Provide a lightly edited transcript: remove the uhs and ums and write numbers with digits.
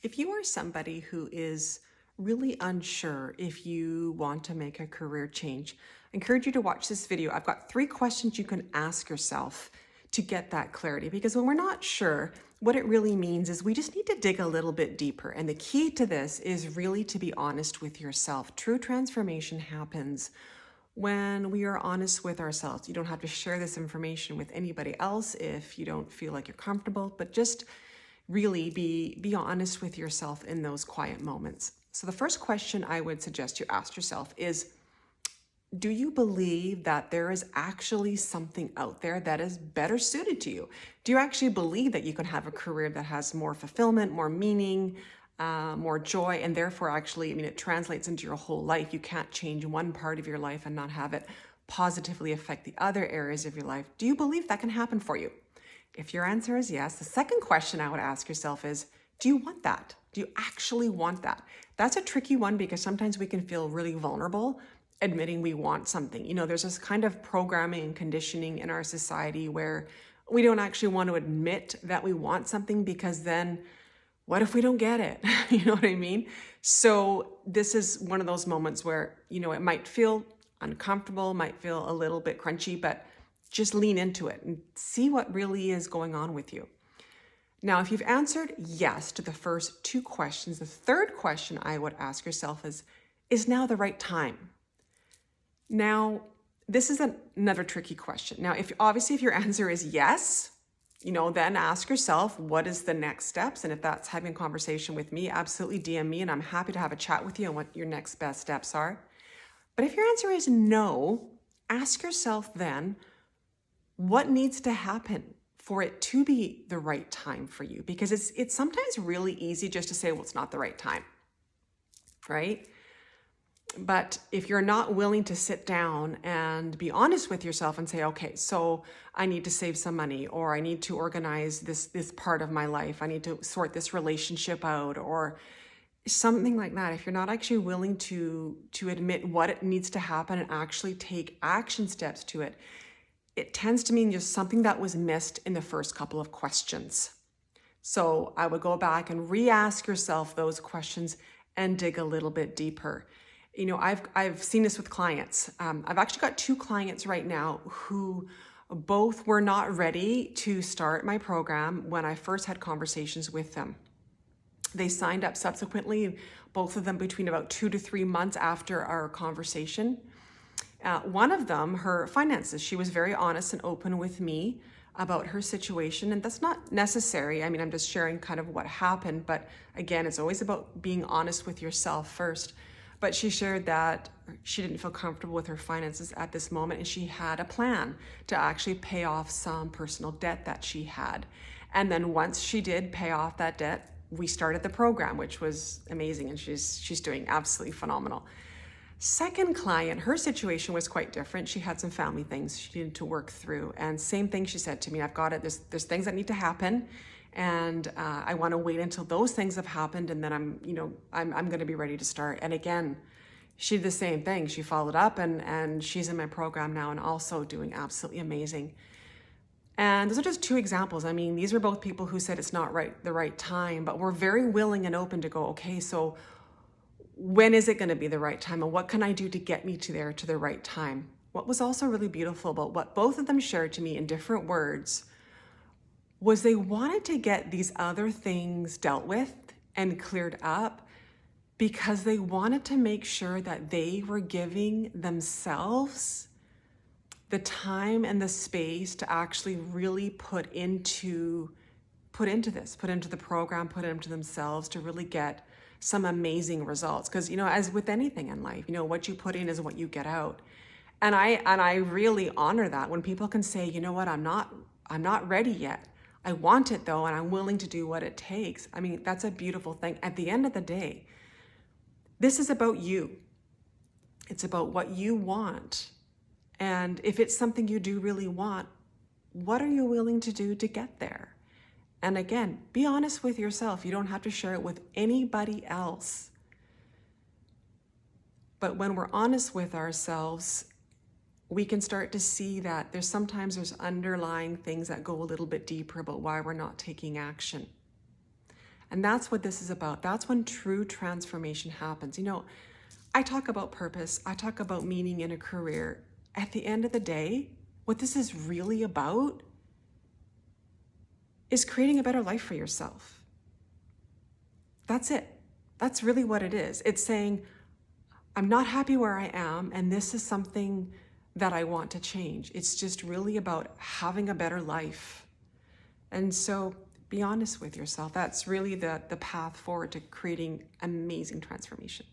If you are somebody who is really unsure if you want to make a career change, I encourage you to watch this video. I've got 3 questions you can ask yourself to get that clarity, because when we're not sure, what it really means is we just need to dig a little bit deeper. And the key to this is really to be honest with yourself. True transformation happens when we are honest with ourselves. You don't have to share this information with anybody else if you don't feel like you're comfortable, but just really be honest with yourself in those quiet moments. So the first question I would suggest you ask yourself is, do you believe that there is actually something out there that is better suited to you? Do you actually believe that you can have a career that has more fulfillment, more meaning, more joy, and therefore actually, it translates into your whole life. You can't change one part of your life and not have it positively affect the other areas of your life. Do you believe that can happen for you? If your answer is yes, the second question I would ask yourself is, do you want that? Do you actually want that? That's a tricky one because sometimes we can feel really vulnerable admitting we want something. There's this kind of programming and conditioning in our society where we don't actually want to admit that we want something, because then what if we don't get it? You know what I mean? So this is one of those moments where, it might feel uncomfortable, might feel a little bit crunchy, but just lean into it and see what really is going on with you. Now, if you've answered yes to the first 2 questions, the third question I would ask yourself is now the right time? Now, this is another tricky question. Now, if your answer is yes, then ask yourself, what is the next steps? And if that's having a conversation with me, absolutely DM me, and I'm happy to have a chat with you on what your next best steps are. But if your answer is no, ask yourself then, what needs to happen for it to be the right time for you? Because it's sometimes really easy just to say, well, it's not the right time, right? But if you're not willing to sit down and be honest with yourself and say, okay, so I need to save some money, or I need to organize this part of my life, I need to sort this relationship out, or something like that. If you're not actually willing to admit what it needs to happen and actually take action steps to it, it tends to mean there's something that was missed in the first couple of questions. So I would go back and re-ask yourself those questions and dig a little bit deeper. I've seen this with clients. I've actually got 2 clients right now who both were not ready to start my program when I first had conversations with them. They signed up subsequently, both of them between about 2 to 3 months after our conversation. One of them, her finances, she was very honest and open with me about her situation, and that's not necessary. I'm just sharing kind of what happened, but again, it's always about being honest with yourself first. But she shared that she didn't feel comfortable with her finances at this moment, and she had a plan to actually pay off some personal debt that she had. And then once she did pay off that debt, we started the program, which was amazing, and she's doing absolutely phenomenal. Second client, her situation was quite different. She had some family things she needed to work through, and same thing she said to me, I've got it, there's things that need to happen, and I want to wait until those things have happened, and then I'm going to be ready to start. And again, she did the same thing. She followed up, and she's in my program now and also doing absolutely amazing. And those are just 2 examples. These were both people who said it's not the right time, but we're very willing and open to go, okay, so when is it going to be the right time, and what can I do to get me to the right time? What was also really beautiful about what both of them shared to me in different words was they wanted to get these other things dealt with and cleared up because they wanted to make sure that they were giving themselves the time and the space to actually really put into the program, put into themselves to really get some amazing results. Because, as with anything in life, what you put in is what you get out. And I really honor that when people can say, you know what, I'm not ready yet. I want it though, and I'm willing to do what it takes. That's a beautiful thing. At the end of the day, this is about you. It's about what you want. And if it's something you do really want, what are you willing to do to get there? And again, be honest with yourself. You don't have to share it with anybody else. But when we're honest with ourselves, we can start to see that there's underlying things that go a little bit deeper about why we're not taking action. And that's what this is about. That's when true transformation happens. You know, I talk about purpose, I talk about meaning in a career. At the end of the day, what this is really about is creating a better life for yourself. That's it. That's really what it is. It's saying, I'm not happy where I am, and this is something that I want to change. It's just really about having a better life. And so be honest with yourself. That's really the path forward to creating amazing transformation.